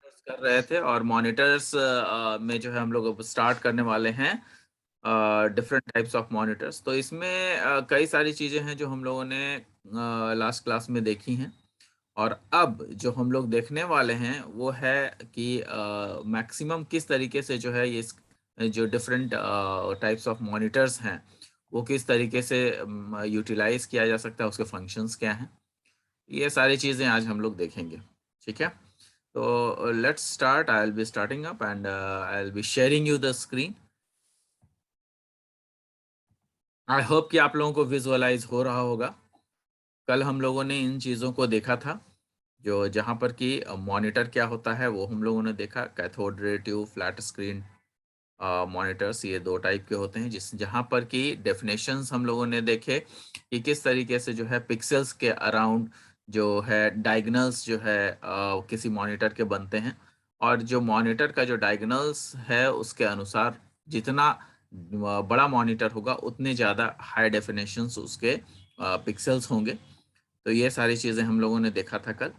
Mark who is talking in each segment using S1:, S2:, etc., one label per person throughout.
S1: कर रहे थे और मॉनिटर्स में जो है हम लोग अब स्टार्ट करने वाले हैं डिफरेंट टाइप्स ऑफ मॉनिटर्स। तो इसमें कई सारी चीज़ें हैं जो हम लोगों ने लास्ट क्लास में देखी हैं और अब जो हम लोग देखने वाले हैं वो है कि मैक्सिमम किस तरीके से जो है जो डिफरेंट टाइप्स ऑफ मॉनिटर्स हैं वो किस तरीके से यूटिलाइज किया जा सकता है, उसके फंक्शंस क्या हैं, ये सारी चीज़ें आज हम लोग देखेंगे। ठीक है, तो let's start. I will be starting up and I will be sharing you the screen. I hope कि आप लोगों को विजुअलाइज हो रहा होगा। कल हम लोगों ने इन चीज़ों को देखा था, जो जहाँ पर कि मॉनिटर क्या होता है वो हम लोगों ने देखा। Cathode ray tube, flat screen monitors, ये दो टाइप के होते हैं। जहाँ पर कि डेफिनेशंस हम लोगों ने देखे कि किस तरीके से जो है पिक्सेल्स के अराउंड जो है डायगोनल्स जो है किसी मॉनिटर के बनते हैं, और जो मॉनिटर का जो डायगोनल्स है उसके अनुसार जितना बड़ा मॉनिटर होगा उतने ज़्यादा हाई डेफिनेशंस उसके पिक्सेल्स होंगे। तो ये सारी चीज़ें हम लोगों ने देखा था कल।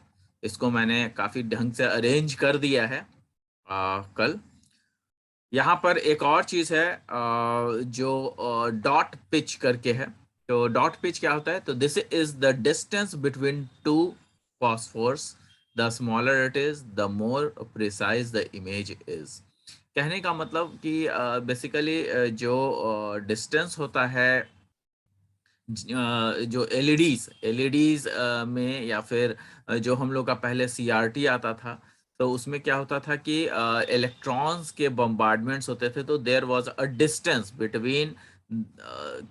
S1: इसको मैंने काफ़ी ढंग से अरेंज कर दिया है कल। यहाँ पर एक और चीज है जो डॉट पिच करके है। तो डॉट पिच क्या होता है? तो this is the distance between two phosphorus. The smaller it is the more precise the image is. कहने का मतलब कि बेसिकली जो डिस्टेंस होता है जो एलईडीज में, या फिर जो हम लोग का पहले सीआरटी आता था, तो उसमें क्या होता था कि इलेक्ट्रॉन्स के बम्बार्डमेंट्स होते थे। तो there was a distance between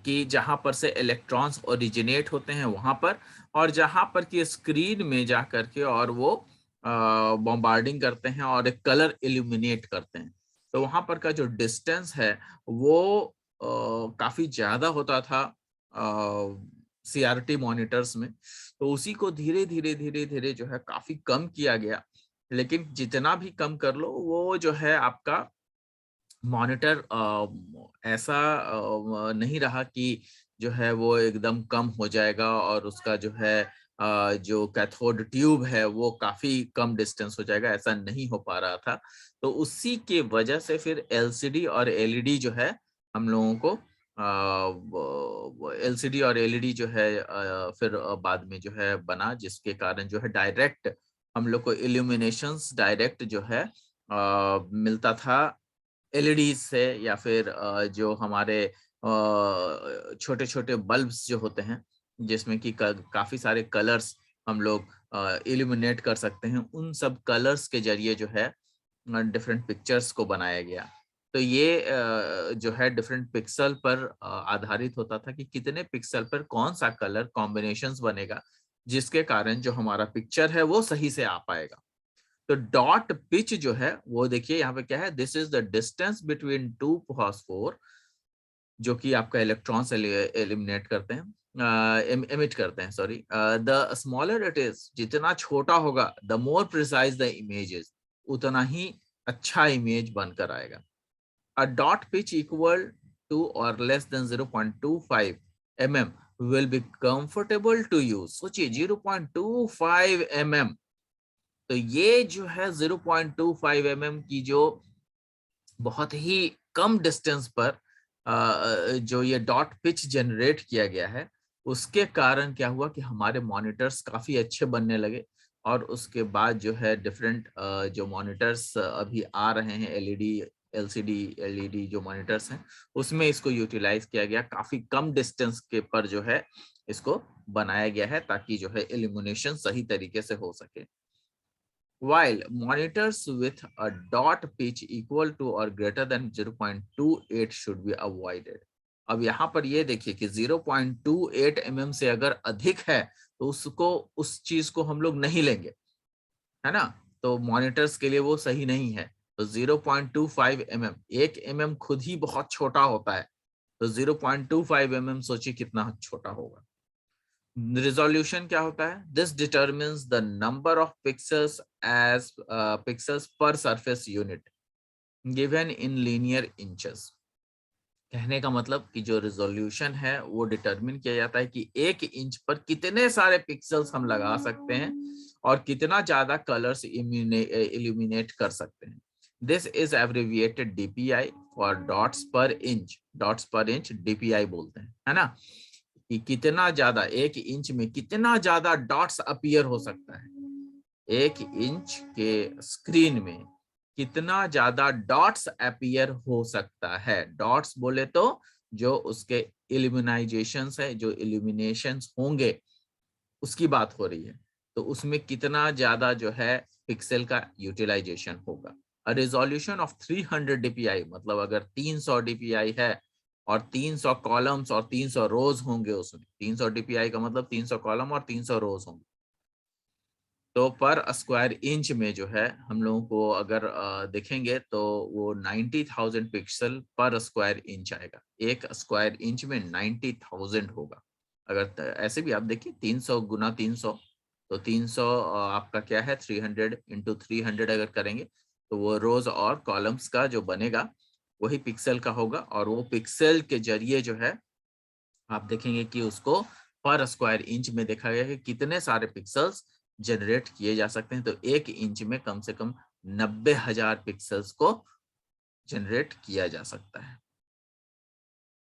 S1: कि जहां पर से इलेक्ट्रॉन्स ओरिजिनेट होते हैं वहां पर, और जहां पर कि स्क्रीन में जा करके और वो बॉम्बार्डिंग करते हैं और एक कलर इल्यूमिनेट करते हैं। तो वहां पर का जो डिस्टेंस है वो काफी ज्यादा होता था सीआरटी मॉनिटर्स में। तो उसी को धीरे धीरे धीरे धीरे जो है काफी कम किया गया। लेकिन जितना भी कम कर लो वो जो है आपका मॉनिटर ऐसा नहीं रहा कि जो है वो एकदम कम हो जाएगा और उसका जो है जो कैथोड ट्यूब है वो काफी कम डिस्टेंस हो जाएगा, ऐसा नहीं हो पा रहा था। तो उसी के वजह से फिर एलसीडी और एलईडी जो है हम लोगों को एलसीडी और एलईडी जो है फिर बाद में जो है बना, जिसके कारण जो है डायरेक्ट हम लोग को इल्यूमिनेशंस डायरेक्ट जो है मिलता था एलईडी से, या फिर जो हमारे छोटे छोटे बल्ब्स जो होते हैं जिसमें कि काफी सारे कलर्स हम लोग इल्यूमिनेट कर सकते हैं, उन सब कलर्स के जरिए जो है डिफरेंट पिक्चर्स को बनाया गया। तो ये जो है डिफरेंट पिक्सल पर आधारित होता था कि कितने पिक्सल पर कौन सा कलर कॉम्बिनेशंस बनेगा, जिसके कारण जो हमारा पिक्चर है वो सही से आ पाएगा। तो डॉट पिच जो है वो देखिए यहाँ पे क्या है, this is the distance between two phosphor, जो कि आपका इलेक्ट्रॉन्स एलिमिनेट करते हैं, एमिट करते हैं, sorry. The smaller it is, जितना छोटा होगा the more precise the images, उतना ही अच्छा इमेज बनकर आएगा। A dot pitch equal to और less than 0.25 mm will be comfortable to use। सोचिए 0.25 mm। तो ये जो है 0.25 mm की जो बहुत ही कम डिस्टेंस पर जो ये डॉट पिच जनरेट किया गया है, उसके कारण क्या हुआ कि हमारे मॉनिटर्स काफी अच्छे बनने लगे। और उसके बाद जो है डिफरेंट जो मॉनिटर्स अभी आ रहे हैं, एलईडी एलसीडी एलईडी जो मॉनिटर्स हैं, उसमें इसको यूटिलाइज किया गया। काफी कम डिस्टेंस के पर जो है इसको बनाया गया है ताकि जो है इल्यूमिनेशन सही तरीके से हो सके। While monitors with a dot pitch equal to or greater than 0.28 should be avoided। अब यहाँ पर ये देखिए कि 0.28 mm से अगर अधिक है तो उसको, उस चीज को हम लोग नहीं लेंगे, है ना। तो मॉनिटर्स के लिए वो सही नहीं है। तो 0.25 mm, 1 mm खुद ही बहुत छोटा होता है, तो 0.25 mm सोचिए कितना छोटा होगा। रिजोल्यूशन क्या होता है? This determines the number of pixels as pixels per surface unit given in linear inches. कहने का मतलब कि जो रिजोल्यूशन है वो डिटरमिन किया जाता है कि 1 इंच पर कितने सारे पिक्सेल्स हम लगा सकते हैं, और कितना ज्यादा कलर्स इल्यूमिनेट कर सकते हैं। This is abbreviated DPI for dots पर इंच। डॉट्स पर इंच डीपीआई बोलते हैं, है ना, कि कितना ज्यादा एक इंच में कितना ज्यादा डॉट्स अपीयर हो सकता है। एक इंच के स्क्रीन में कितना ज्यादा डॉट्स अपीयर हो सकता है। डॉट्स बोले तो जो उसके इल्यूमिनाइजेशंस है, जो इल्यूमिनेशंस होंगे उसकी बात हो रही है। तो उसमें कितना ज्यादा जो है पिक्सल का यूटिलाइजेशन होगा। रिजोल्यूशन ऑफ 300 डीपीआई, मतलब अगर 300 डीपीआई है और 300 कॉलम्स और 300 रोज होंगे उसमें, 300 डीपीआई का मतलब 300 कॉलम और 300 रोज होंगे, तो पर स्क्वायर इंच में जो है हम लोगों को अगर देखेंगे तो वो 90,000 पिक्सल पर स्क्वायर इंच आएगा। एक स्क्वायर इंच में 90,000 होगा। अगर ऐसे भी आप देखिए 300 गुना 300, तो 300 आपका क्या है 300 इंटू 300 अगर करेंगे तो वो रोज और कॉलम्स का जो बनेगा वही पिक्सल का होगा। और वो पिक्सल के जरिए जो है आप देखेंगे कि उसको पर स्क्वायर इंच में देखा गया है कि कितने सारे पिक्सल्स जनरेट किए जा सकते हैं। तो एक इंच में कम से कम 90,000 पिक्सल्स को जनरेट किया जा सकता है।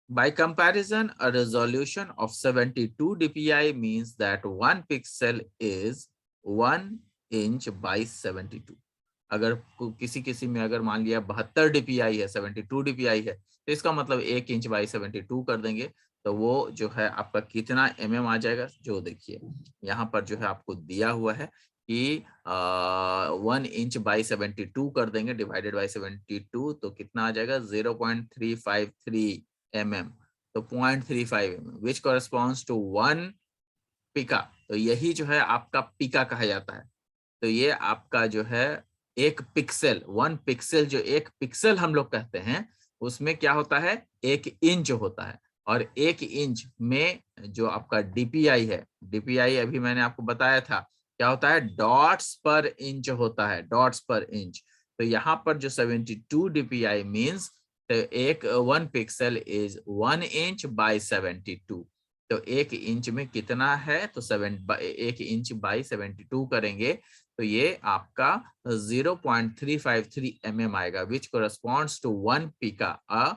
S1: By comparison, a resolution of 72 dpi means that one pixel is 1 inch by 72. अगर किसी में अगर मान लिया 72 dpi है, 72 dpi है, तो इसका मतलब 1 इंच बाई 72 कर देंगे तो वो जो है आपका कितना आ जाएगा। जो देखिए यहाँ पर जो है आपको दिया हुआ है कि 1 इंच बाई 72 कर देंगे डिवाइडेड बाई 72, तो कितना आ जाएगा 0.353 mm, तो 0.35 mm विच कॉरेस्पॉन्ड्स टू 1 पिका। तो यही जो है आपका पिका कहा जाता है। तो ये आपका जो है एक पिक्सल, 1 पिक्सल, जो एक पिक्सल हम लोग कहते हैं उसमें क्या होता है 1 इंच होता है। और 1 इंच में जो आपका डीपीआई है, डीपीआई अभी मैंने आपको बताया था क्या होता है, डॉट्स पर इंच होता है, डॉट्स पर इंच। तो यहाँ पर जो 72 डीपीआई मीन्स एक 1 पिक्सल इज 1 इंच बाय 72। तो 1 इंच में कितना है, तो 1 इंच बाई 72 करेंगे तो ये आपका 0.353 mm आएगा, which corresponds to 1 pica, a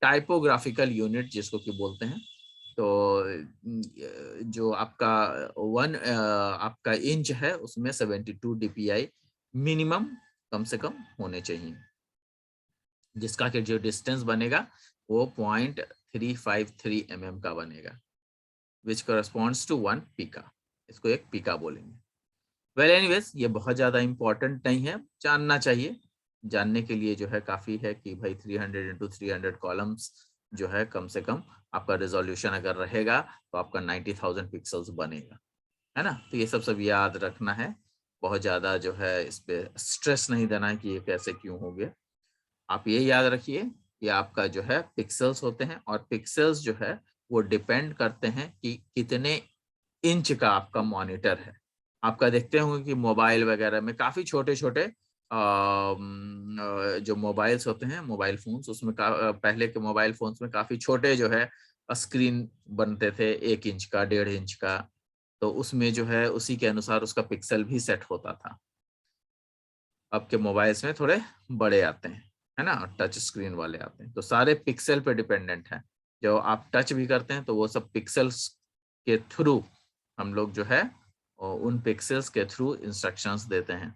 S1: typographical unit जिसको कि बोलते हैं। तो जो आपका 1 आपका इंच है उसमें 72 डीपीआई मिनिमम कम से कम होने चाहिए, जिसका कि जो डिस्टेंस बनेगा वो 0.353 mm का बनेगा, विच कोरस्पॉन्ड्स टू 1 पिका। इसको एक पिका बोलेंगे। वेल एनीवेज ये बहुत ज्यादा इंपॉर्टेंट नहीं है, जानना चाहिए। जानने के लिए जो है काफी है कि भाई 300 इंटू 300 कॉलम्स जो है कम से कम आपका रिजोल्यूशन अगर रहेगा तो आपका 90,000 पिक्सल्स बनेगा, है ना। तो ये सब याद रखना है, बहुत ज्यादा जो है इस पे स्ट्रेस नहीं देना है कि ये कैसे क्यों हो गया। आप ये याद रखिए कि आपका जो है पिक्सल्स होते हैं और पिक्सल्स जो है वो डिपेंड करते हैं कि कितने इंच का आपका मॉनिटर है। आपका देखते होंगे कि मोबाइल वगैरह में काफी छोटे छोटे जो मोबाइल्स होते हैं, मोबाइल फोन्स, उसमें पहले के मोबाइल फोन्स में काफी छोटे जो है स्क्रीन बनते थे, 1 इंच का, 1.5 इंच का। तो उसमें जो है उसी के अनुसार उसका पिक्सल भी सेट होता था। अब के मोबाइल्स में थोड़े बड़े आते हैं, है ना, टच स्क्रीन वाले आते हैं, तो सारे पिक्सल पे डिपेंडेंट है। जो आप टच भी करते हैं तो वो सब पिक्सल्स के थ्रू हम लोग जो है उन पिक्सल्स के थ्रू इंस्ट्रक्शंस देते हैं।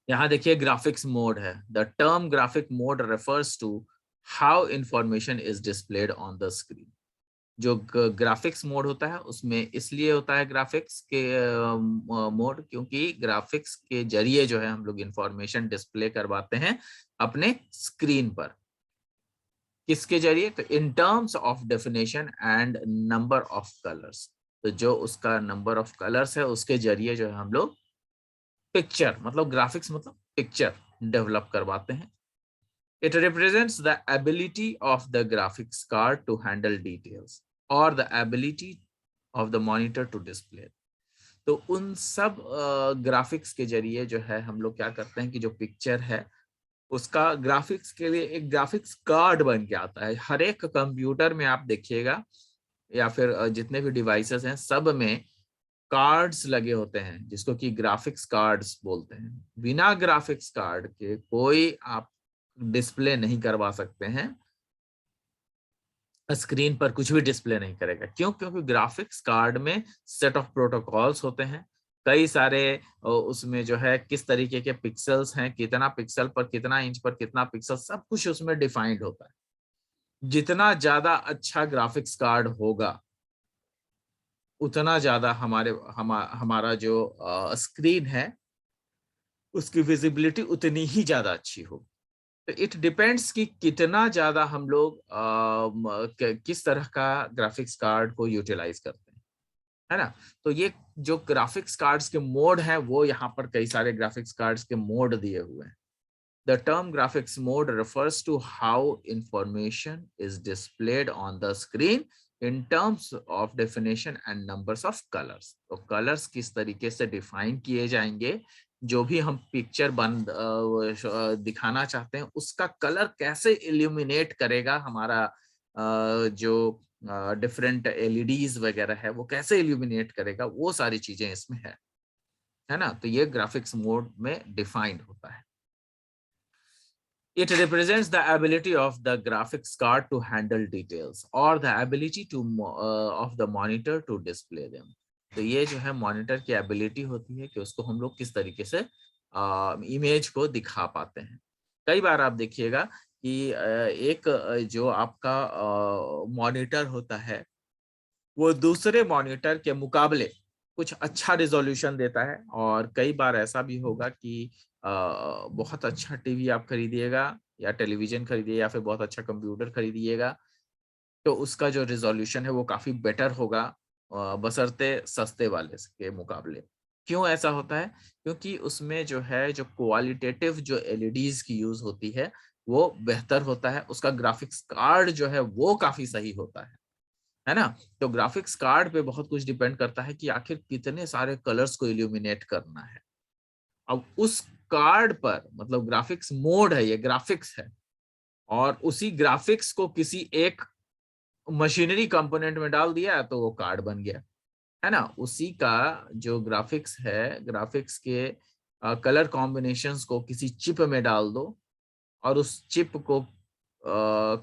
S1: यहाँ देखिए ग्राफिक्स मोड है। The term graphic mode refers to how information is displayed on the screen. जो ग्राफिक्स मोड होता है उसमें इसलिए होता है ग्राफिक्स के मोड, क्योंकि ग्राफिक्स के जरिए जो है हम लोग इंफॉर्मेशन डिस्प्ले करवाते हैं अपने स्क्रीन पर। किसके जरिए, तो in terms of definition and number of colours. तो जो उसका नंबर ऑफ कलर्स है उसके जरिए जो है हम लोग पिक्चर, मतलब ग्राफिक्स मतलब पिक्चर डेवलप करवाते हैं। It represents the ability of the graphics card to handle details or the ability of the monitor to display। तो उन सब ग्राफिक्स के जरिए जो है हम लोग क्या करते हैं कि जो पिक्चर है उसका ग्राफिक्स के लिए एक ग्राफिक्स कार्ड बन के आता है। हर एक कंप्यूटर में आप देखिएगा या फिर जितने भी डिवाइसेस हैं सब में कार्ड्स लगे होते हैं जिसको कि ग्राफिक्स कार्ड्स बोलते हैं। बिना ग्राफिक्स कार्ड के कोई आप डिस्प्ले नहीं करवा सकते हैं, स्क्रीन पर कुछ भी डिस्प्ले नहीं करेगा। क्यों? क्योंकि ग्राफिक्स कार्ड में सेट ऑफ प्रोटोकॉल्स होते हैं, कई सारे उसमें जो है किस तरीके के पिक्सल्स हैं, कितना पिक्सल पर कितना इंच पर कितना पिक्सल, सब कुछ उसमें डिफाइंड होता है। जितना ज्यादा अच्छा ग्राफिक्स कार्ड होगा उतना ज्यादा हमारा जो स्क्रीन है उसकी विजिबिलिटी उतनी ही ज्यादा अच्छी होगी। तो इट डिपेंड्स कि कितना ज्यादा हम लोग किस तरह का ग्राफिक्स कार्ड को यूटिलाइज करते हैं, है ना। तो ये जो ग्राफिक्स कार्ड्स के मोड हैं वो यहाँ पर कई सारे ग्राफिक्स कार्ड्स के मोड दिए हुए हैं। The term graphics mode refers to how information is displayed on the screen in terms of definition and numbers of colors. तो colors किस तरीके से define किए जाएंगे, जो भी हम पिक्चर दिखाना चाहते हैं उसका कलर कैसे इल्यूमिनेट करेगा हमारा जो डिफरेंट एलईडीज वगैरह है वो कैसे इल्यूमिनेट करेगा, वो सारी चीजें इसमें है ना। तो ये ग्राफिक्स मोड में डिफाइंड होता है। It represents the ability of the graphics card to handle details or the ability to of the monitor to display them. तो ये जो है मॉनिटर की एबिलिटी होती है कि उसको हम लोग किस तरीके से इमेज को दिखा पाते हैं। कई बार आप देखिएगा कि एक जो आपका मॉनिटर होता है वो दूसरे मॉनिटर के मुकाबले कुछ अच्छा रिजोल्यूशन देता है, और कई बार ऐसा भी होगा कि बहुत अच्छा टीवी आप खरीदिएगा या टेलीविजन खरीदिए या फिर बहुत अच्छा कंप्यूटर खरीदिएगा तो उसका जो रिजोल्यूशन है वो काफी बेटर होगा बशर्ते सस्ते वाले के मुकाबले। क्यों ऐसा होता है? क्योंकि उसमें जो है जो क्वालिटेटिव जो एलईडीज की यूज होती है वो बेहतर होता है, उसका ग्राफिक्स कार्ड जो है वो काफी सही होता है ना। तो ग्राफिक्स कार्ड पे बहुत कुछ डिपेंड करता है कि आखिर कितने सारे कलर्स को इल्यूमिनेट करना है। अब उस कार्ड पर मतलब ग्राफिक्स मोड है, ये ग्राफिक्स है, और उसी ग्राफिक्स को किसी एक मशीनरी कंपोनेंट में डाल दिया तो वो कार्ड बन गया, है ना। उसी का जो ग्राफिक्स है, ग्राफिक्स के कलर कॉम्बिनेशंस को किसी चिप में डाल दो और उस चिप को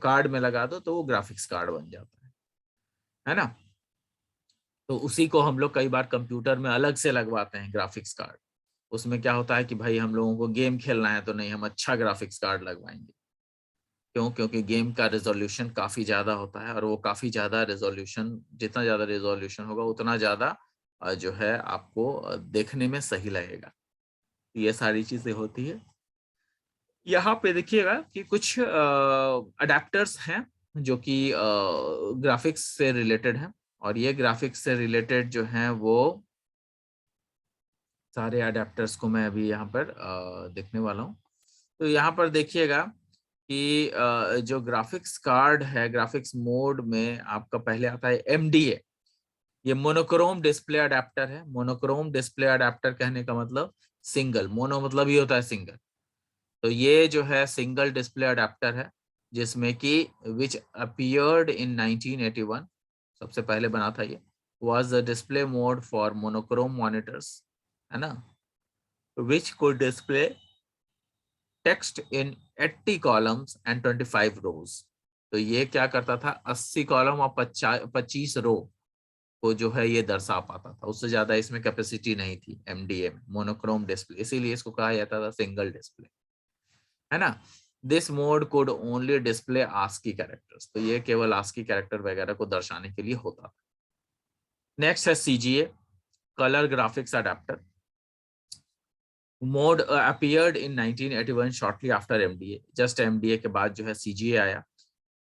S1: कार्ड में लगा दो तो वो ग्राफिक्स कार्ड बन जाता है ना। तो उसी को हम लोग कई बार कंप्यूटर में अलग से लगवाते हैं ग्राफिक्स कार्ड। उसमें क्या होता है कि भाई हम लोगों को गेम खेलना है तो नहीं, हम अच्छा ग्राफिक्स कार्ड लगवाएंगे। क्यों? क्योंकि गेम का रेजोल्यूशन काफी ज्यादा होता है और वो काफी ज्यादा रेजोल्यूशन, जितना ज्यादा रेजोल्यूशन होगा उतना ज्यादा जो है आपको देखने में सही लगेगा। ये सारी चीजें होती है। यहाँ पे देखिएगा कि कुछ अडेप्टर्स हैं जो कि ग्राफिक्स से रिलेटेड है, और ये ग्राफिक्स से रिलेटेड जो हैं वो सारे अडेप्टर्स को मैं अभी यहाँ पर देखने वाला हूँ। तो यहाँ पर देखिएगा कि जो ग्राफिक्स कार्ड है, ग्राफिक्स मोड में आपका पहले आता है एमडीए। ये मोनोक्रोम डिस्प्ले अडेप्टर है। मोनोक्रोम डिस्प्ले अडेप्टर कहने का मतलब सिंगल, मोनो मतलब ये होता है सिंगल। तो ये जो है सिंगल डिस्प्ले अडेप्टर है जिसमें कि विच अपीयर्ड इन 1981, सबसे पहले बना था ये, was the display mode for monochrome monitors, है ना, which could display text in 80 columns and 25 rows। तो ये क्या करता था, 80 कॉलम और 25 रो को जो है ये दर्शा पाता था, उससे ज्यादा इसमें कैपेसिटी नहीं थी एमडीए में, मोनोक्रोम डिस्प्ले, इसीलिए इसको कहा जाता था सिंगल डिस्प्ले, है ना। This mode code only display ASCII characters, तो ये केवल आस्की कैरेक्टर वगैरह को दर्शाने के लिए होता था। नेक्स्ट है CGA, colour graphics adapter. Mode appeared in 1981 shortly after MDA, just MDA के बाद जो है सीजीए आया।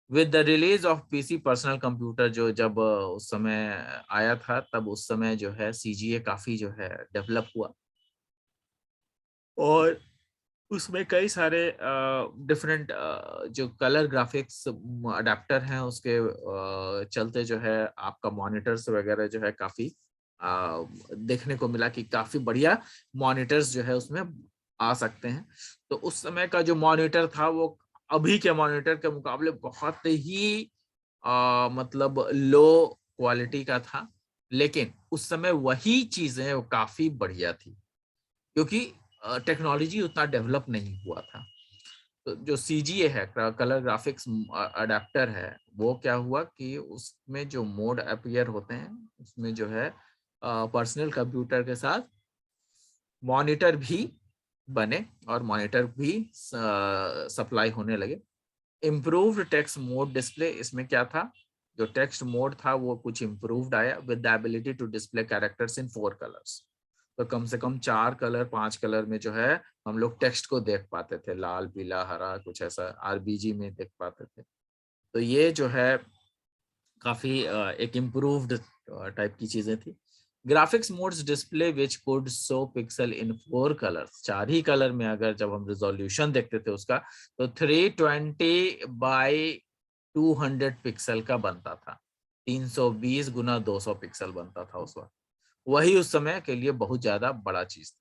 S1: With the release of PC personal computer, जो जब उस समय आया था तब उस समय जो है सीजीए काफी जो है डेवलप हुआ, और उसमें कई सारे डिफरेंट जो कलर ग्राफिक्स अडेप्टर हैं उसके चलते जो है आपका मॉनिटर्स वगैरह जो है काफी देखने को मिला कि काफी बढ़िया मॉनिटर्स जो है उसमें आ सकते हैं। तो उस समय का जो मॉनिटर था वो अभी के मॉनिटर के मुकाबले बहुत ही मतलब लो क्वालिटी का था, लेकिन उस समय वही चीजें वो काफी बढ़िया थी, क्योंकि टेक्नोलॉजी उतना डेवलप नहीं हुआ था। तो जो CGA है, कलर ग्राफिक्स अडेप्टर है, वो क्या हुआ कि उसमें जो मोड अपीयर होते हैं, उसमें जो है पर्सनल कंप्यूटर के साथ मॉनिटर भी बने और मॉनिटर भी सप्लाई होने लगे। इम्प्रूव्ड टेक्स्ट मोड डिस्प्ले, इसमें क्या था, जो टेक्स्ट मोड था वो कुछ इम्प्रूव्ड आया with the ability to display characters in 4 colours. तो कम से कम 4 कलर 5 कलर में जो है हम लोग टेक्स्ट को देख पाते थे, लाल पीला हरा कुछ ऐसा RBG में देख पाते थे। तो ये जो है काफी एक इम्प्रूव्ड टाइप की चीजें थी। Graphics modes display which could show pixel in 4 colours, 4 he colour में अगर जब हम रिजोल्यूशन देखते थे उसका, तो 320 बाई 200 पिक्सल का बनता था। 320 गुना 200 पिक्सल बनता था उस वक्त। वही उस समय के लिए बहुत ज्यादा बड़ा चीज था।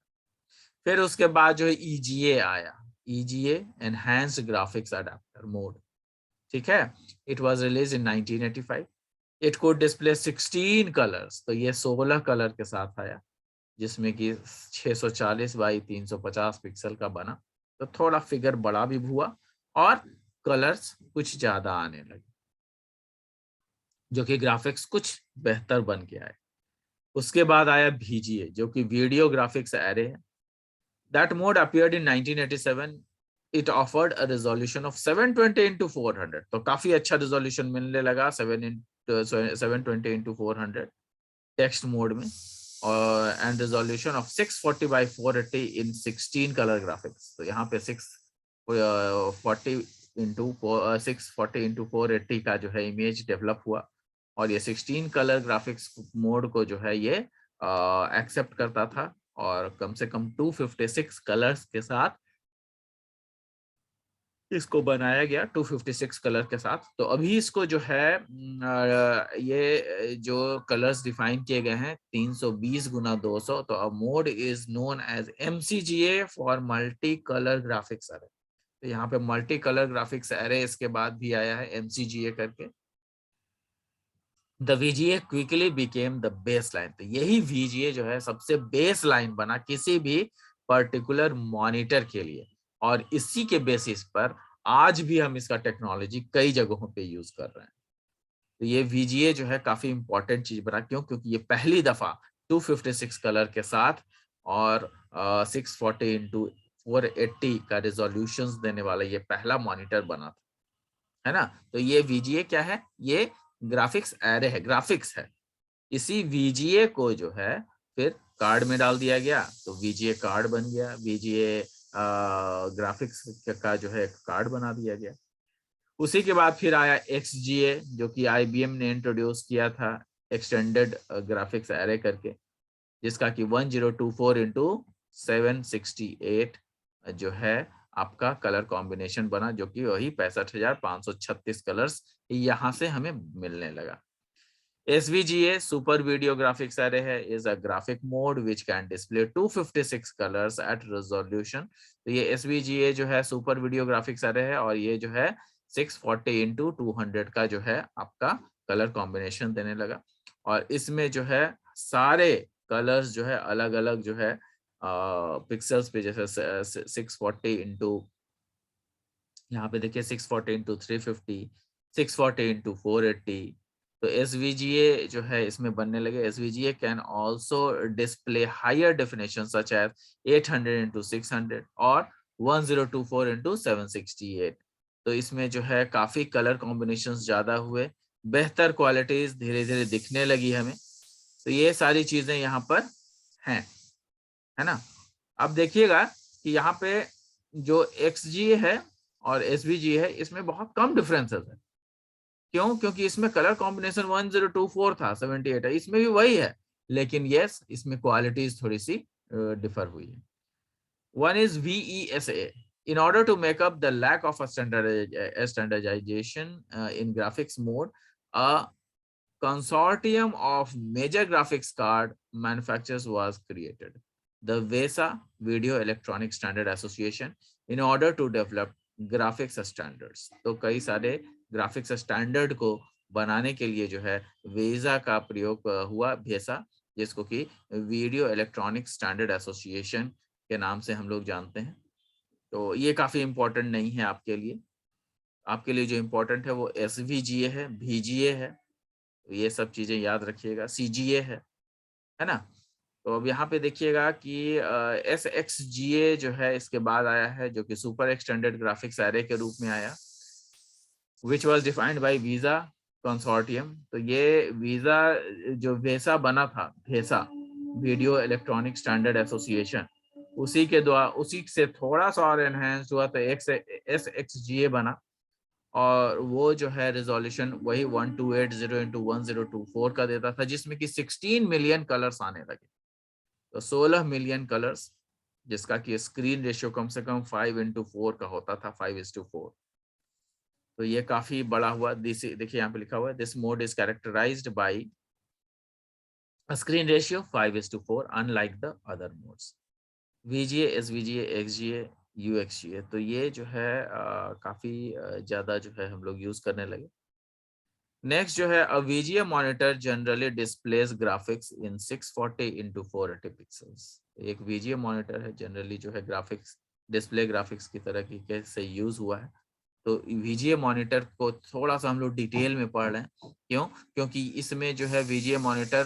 S1: फिर उसके बाद जो है EGA आया, EGA enhanced graphics adapter mode, ठीक है। It was release in 1985। It code display 16 colours, तो ये 16 कलर के साथ आया, जिसमें कि 640 बाई 350 पिक्सल का बना। तो थोड़ा फिगर बड़ा भी हुआ और कलर्स कुछ ज्यादा आने लगे, जो कि ग्राफिक्स कुछ बेहतर बन के आए। उसके बाद आया VGA, जो कि वीडियो ग्राफिक्स एरे है। That mode appeared in 1987। It offered a resolution of 720 into 400, तो काफी अच्छा रेजोल्यूशन मिलने लगा 720 into 400 टेक्स्ट मोड में, और and resolution of 640 by 480 in 16 colour graphics. तो यहाँ पे 640 into 480 का जो है इमेज डेवलप हुआ, और ये 16 कलर ग्राफिक्स मोड को जो है ये एक्सेप्ट करता था, और कम से कम 256 कलर्स के साथ इसको बनाया गया, 256 कलर के साथ। तो अभी इसको जो है ये जो कलर्स डिफाइन किए गए हैं 320 गुना 200, तो a mode is known as MCGA for multi colour graphics array. तो यहाँ पे मल्टी कलर ग्राफिक्स एरे इसके बाद भी आया है MCGA करके। The VGA quickly became the base line, तो यही VGA जो है सबसे बेस लाइन बना किसी भी पर्टिकुलर मॉनिटर के लिए, और इसी के बेसिस पर आज भी हम इसका टेक्नोलॉजी कई जगहों पे यूज कर रहे हैं। तो ये VGA जो है काफी इंपॉर्टेंट चीज बना, क्यों, क्योंकि ये पहली दफा 256 कलर के साथ और 640 इंटू 480 का रिजोल्यूशन देने वाला ये पहला मॉनिटर बना था, है ना। तो ये VGA क्या है, ये ग्राफिक्स एरे है, ग्राफिक्स है। इसी VGA को जो है फिर कार्ड में डाल दिया गया, तो VGA कार्ड बन गया, VGA ग्राफिक्स का जो है कार्ड बना दिया गया। उसी के बाद फिर आया XGA, जो कि IBM ने इंट्रोड्यूस किया था, एक्सटेंडेड ग्राफिक्स एरे करके, जिसका कि 1024 इंटू 768 जो है आपका कलर कॉम्बिनेशन बना, जो कि वही 65,536 कलर्स यहाँ से हमें मिलने लगा। SVGA super video graphics array है, is a graphic mode which can display 256 colours at resolution. तो ये SVGA जो है सुपर वीडियो ग्राफिक्स एरे है, और ये जो है 640 इंटू 200 का जो है आपका कलर कॉम्बिनेशन देने लगा, और इसमें जो है सारे कलर्स जो है अलग अलग जो है पिक्सल्स पे, जैसे 640 इंटू, यहाँ पे देखिए 640 इंटू 350, 640 इंटू 480। तो SVGA जो है इसमें बनने लगे। SVGA can also display higher definition such as 800 into 600 और 1024 इंटू 768। तो इसमें जो है काफी कलर कॉम्बिनेशंस ज्यादा हुए, बेहतर क्वालिटीज धीरे धीरे दिखने लगी हमें। तो ये सारी चीजें यहाँ पर हैं, है ना। अब देखिएगा कि यहाँ पे जो XGA है और SVGA है, इसमें बहुत कम डिफरेंसेस है। क्यों? क्योंकि इसमें कलर कॉम्बिनेशन 1024 था, 78 है, इसमें भी वही है, लेकिन यस इसमें क्वालिटीज थोड़ी सी डिफर हुई है। One is VESA. In order to make up the lack of a standardization in graphics mode, a consortium of major graphics card manufacturers was created, the VESA, Video Electronic Standard Association, in order to develop graphics standards. तो कई सारे graphics standard को बनाने के लिए जो है वेसा का प्रयोग हुआ, भेसा, जिसको कि वीडियो इलेक्ट्रॉनिक स्टैंडर्ड एसोसिएशन के नाम से हम लोग जानते हैं। तो ये काफी इम्पोर्टेंट नहीं है आपके लिए। आपके लिए जो इम्पोर्टेंट है वो एसवीजीए है, भीजीए है, तो ये सब चीजें याद रखिएगा, सीजीए है ना। तो अब यहाँ पे देखिएगा कि एसएक्सजीए जो है इसके बाद आया है, जो कि सुपर एक्सटेंडेड ग्राफिक्स एरे के रूप में आया, which was defined by visa consortium. तो ये वीजा जो वेसा बना था, भेसा वीडियो इलेक्ट्रॉनिक स्टैंडर्ड एसोसिएशन, उसी के द्वारा, उसी से थोड़ा सा और एनहेंस हुआ तो एसएक्सजीए बना, और वो जो है रिजोल्यूशन वही 1280 इंटू 1024 का देता था, जिसमें कि 16 मिलियन कलर्स आने लगे। तो 16 मिलियन कलर्स, जिसका कि स्क्रीन रेशियो कम से कम 5:4 का होता था, 5:4। तो ये काफी बड़ा हुआ। देखिए यहाँ पे लिखा हुआ है, this mode is characterised by screen ratio 5:4 unlike the other modes, VGA, SVGA, XGA, UXGA. तो ये जो है काफी ज्यादा जो है हम लोग यूज करने लगे। नेक्स्ट जो है, VGA monitor generally displays graphics in 640 into 480 pixels. एक वीजीए मॉनिटर है, जनरली जो है ग्राफिक्स डिस्प्ले ग्राफिक्स की तरह की कैसे यूज हुआ है। तो वीजीए मॉनिटर को थोड़ा सा हम लोग डिटेल में पढ़ रहे हैं, क्यों? क्योंकि इसमें जो है वीजीए मॉनिटर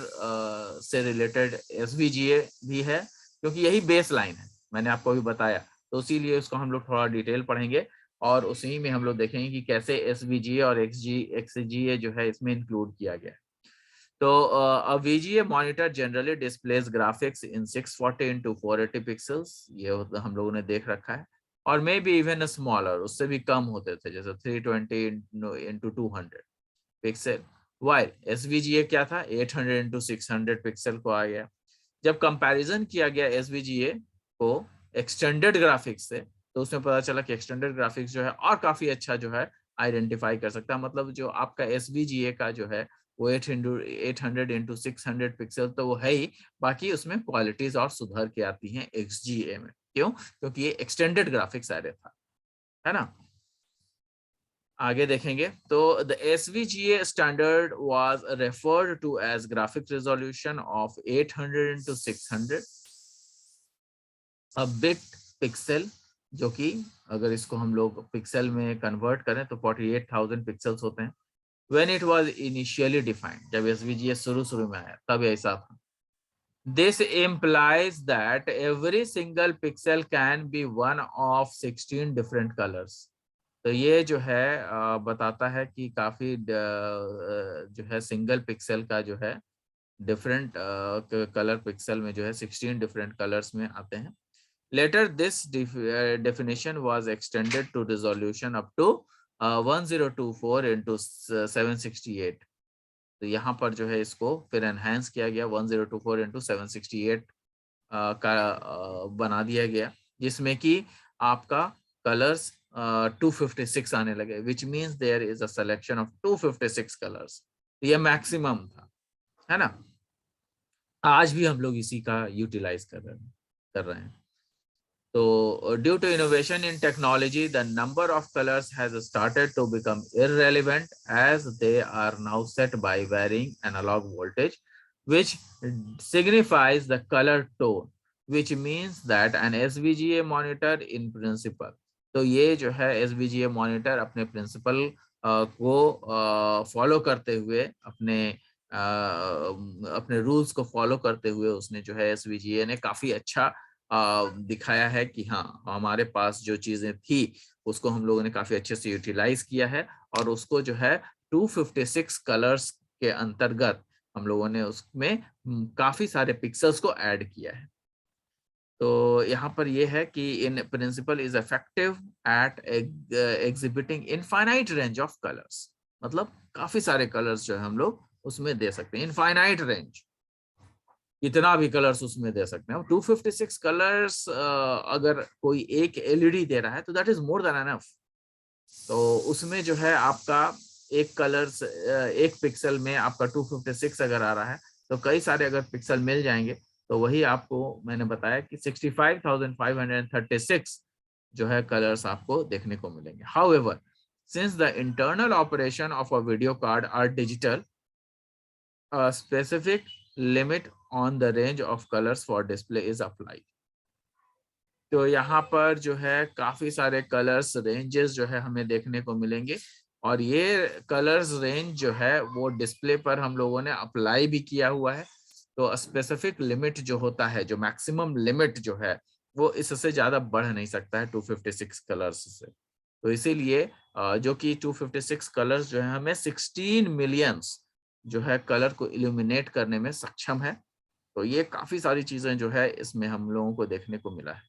S1: से रिलेटेड एसवीजीए भी है, क्योंकि यही बेस लाइन है, मैंने आपको अभी बताया। तो इसीलिए उसको हम लोग थोड़ा डिटेल पढ़ेंगे, और उसी में हम लोग देखेंगे कि कैसे एसवीजीए और एक्सजीए जो है इसमें इंक्लूड किया गया है। तो a VGA monitor generally displays graphics in 640 into 480 pixels, ये हम लोगों ने देख रखा है, और मे बी इवन स्मॉलर, उससे भी कम होते थे, जैसे 320 into 200 पिक्सल। वाइल एसवीजीए क्या था, 800 into 600 पिक्सल को आ गया। जब कंपैरिजन किया गया एसवीजीए को एक्सटेंडेड ग्राफिक्स से, तो उसमें पता चला कि एक्सटेंडेड ग्राफिक्स जो है और काफी अच्छा जो है आइडेंटिफाई कर सकता है। मतलब जो आपका एसवीजीए का जो है वो 800 इंटू 600 पिक्सल तो वो है ही, बाकी उसमें क्वालिटीज और सुधर के आती हैं एक्सजीए में। क्यों? क्योंकि ये एक्सटेंडेड ग्राफिक्स एरे था, है ना। आगे देखेंगे तो the SVGA standard was referred to as graphic resolution of 800 into 600 bit pixel, जो कि अगर इसको हम लोग पिक्सल में कन्वर्ट करें तो 48,000 पिक्सल्स होते हैं। When it was initially defined, जब एसवीजीएस शुरू में आया तब ऐसा था। This implies that every single pixel can be one of 16 different colors. तो ये जो है बताता है कि काफी जो है सिंगल पिक्सल का जो है डिफरेंट कलर पिक्सल में जो है 16 डिफरेंट कलर्स में आते हैं। Later, this definition was extended to resolution up to 1024 into 768. तो यहाँ पर जो है इसको फिर एनहांस किया गया, 1024 into 768 का बना दिया गया, जिसमें कि आपका कलर्स 256 आने लगे, which means there is a selection of 256 colours. ये मैक्सिमम था, है ना। आज भी हम लोग इसी का यूटिलाइज कर रहे हैं। So, due to innovation in technology, the number of colors has started to become irrelevant, as they are now set by varying analog voltage, which signifies the color tone, which means that an SVGA monitor in principle, तो ये जो है SVGA monitor अपने principle को follow करते हुए, अपने rules को follow करते हुए उसने जो है SVGA ने काफी अच्छा दिखाया है कि हाँ, हमारे पास जो चीजें थी उसको हम लोगों ने काफी अच्छे से यूटिलाइज किया है, और उसको जो है 256 कलर्स के अंतर्गत हम लोगों ने उसमें काफी सारे पिक्सल्स को ऐड किया है। तो यहाँ पर ये है कि in principle is effective eight exhibiting infinite range of colours, मतलब काफी सारे कलर्स जो है हम लोग उसमें दे सकते हैं, इनफाइनाइट रेंज, इतना भी कलर्स उसमें दे सकते हैं। 256 कलर्स अगर कोई एक एलईडी दे रहा है तो that is more than enough. तो उसमें जो है आपका एक कलर्स एक पिक्सल में आपका 256 अगर आ रहा है, तो कई सारे अगर पिक्सल मिल जाएंगे तो वही आपको मैंने बताया कि 65,536 जो है कलर्स आपको देखने को मिलेंगे। However, Since the internal operation of a video card are digital, a specific limit on the range of colors for display is applied. तो यहाँ पर जो है काफी सारे कलर्स रेंजेस जो है हमें देखने को मिलेंगे और ये कलर्स रेंज जो है वो डिस्प्ले पर हम लोगों ने अप्लाई भी किया हुआ है। तो स्पेसिफिक लिमिट जो होता है, जो मैक्सिमम लिमिट जो है वो इससे ज्यादा बढ़ नहीं सकता है 256 कलर्स से। तो इसीलिए जो कि 256 कलर्स जो है हमें 16 मिलियंस जो है कलर को इल्यूमिनेट करने में सक्षम है। तो ये काफी सारी चीजें जो है इसमें हम लोगों को देखने को मिला है।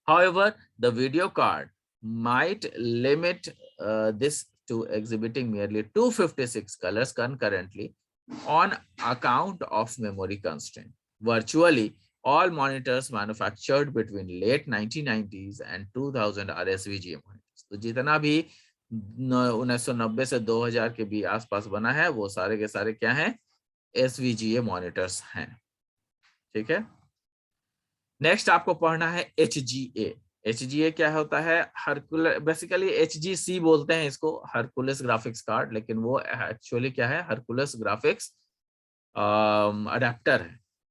S1: However, the video card might limit this to exhibiting merely 256 colors concurrently on account of memory constraint. Virtually all monitors manufactured between late 1990s and 2000 are SVGA monitors. तो जितना भी 1990 से 2000 के भी आसपास बना है वो सारे के सारे क्या हैं? SVGA monitors हैं। ठीक है। नेक्स्ट आपको पढ़ना है HGA। HGA क्या होता है? हरकुलस, बेसिकली HGC बोलते हैं इसको, हरकुलस ग्राफिक्स कार्ड, लेकिन वो एक्चुअली क्या है? हरकुलस ग्राफिक्स अडेप्टर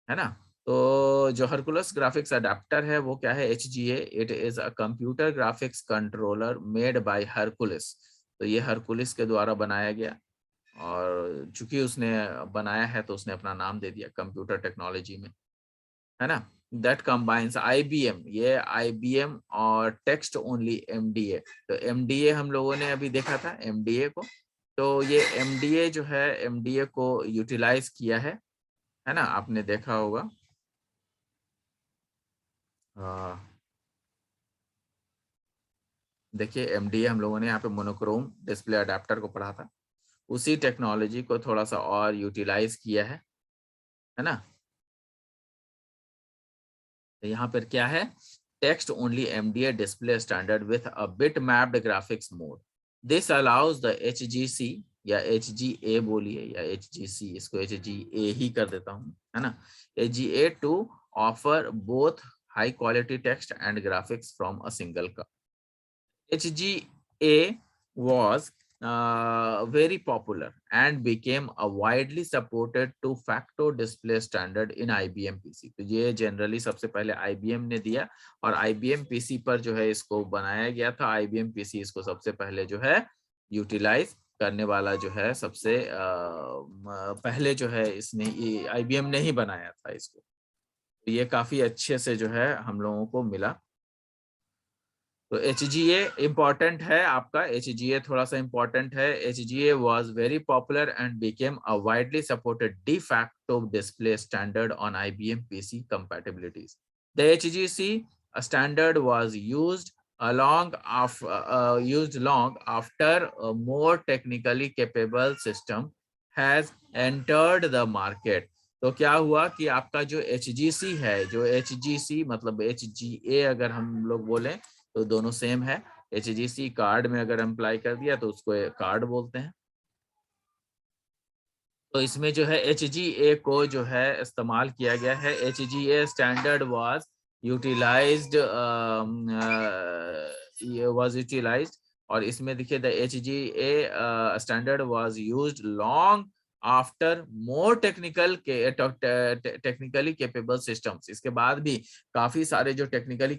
S1: है ना। तो जो हरकुलस ग्राफिक्स अडेप्टर है वो क्या है? HGA। It is a computer graphics controller made by Hercules. तो ये हरकुलस के द्वारा बनाया गया और चूंकि उसने बनाया है तो उसने अपना नाम दे दिया कंप्यूटर टेक्नोलॉजी में, है ना। दैट कंबाइंस IBM, ये IBM और टेक्स्ट ओनली MDA। तो MDA हम लोगों ने अभी देखा था MDA को, तो ये MDA जो है MDA को यूटिलाइज किया है ना, आपने देखा होगा। देखिए MDA हम लोगों ने यहाँ पे मोनोक्रोम डिस्प्ले अडेप्टर को पढ़ा था, उसी टेक्नोलॉजी को थोड़ा सा और यूटिलाइज किया है ना। तो यहाँ पर क्या है? Text only MDA display standard with a bit mapped graphics mode. This allows the HGC या HGA बोलिए या HGC, इसको HGA ही कर देता हूँ, है ना। HGA to offer both high quality text and graphics from a single cup. HGA was very popular and became a widely supported two factor display standard in IBM PC। तो ये generally सबसे पहले IBM ने दिया और IBM PC पर जो है इसको बनाया गया था। IBM PC इसको सबसे पहले जो है यूटिलाइज करने वाला जो है सबसे पहले जो है इसने IBM ने ही बनाया था इसको। तो ये काफी अच्छे से जो है हम लोगों को मिला। तो HGA इम्पॉर्टेंट है आपका, HGA थोड़ा सा इम्पॉर्टेंट है। HGA was very popular and became a widely supported de facto display standard on IBM PC compatibilities. The HGC standard was used long after a more technically capable system has entered the market. तो क्या हुआ कि आपका जो HGC है, जो HGC मतलब HGA अगर हम लोग बोलें तो दोनों सेम है। HGC कार्ड में अगर अप्लाई कर दिया तो उसको कार्ड बोलते हैं। तो इसमें जो है HGA को जो है इस्तेमाल किया गया है। HGA स्टैंडर्ड वाज यूटिलाइज्ड और इसमें देखिए the HGA standard was used long after more technically capable systems. इसके बाद भी काफी सारे जो टेक्निकली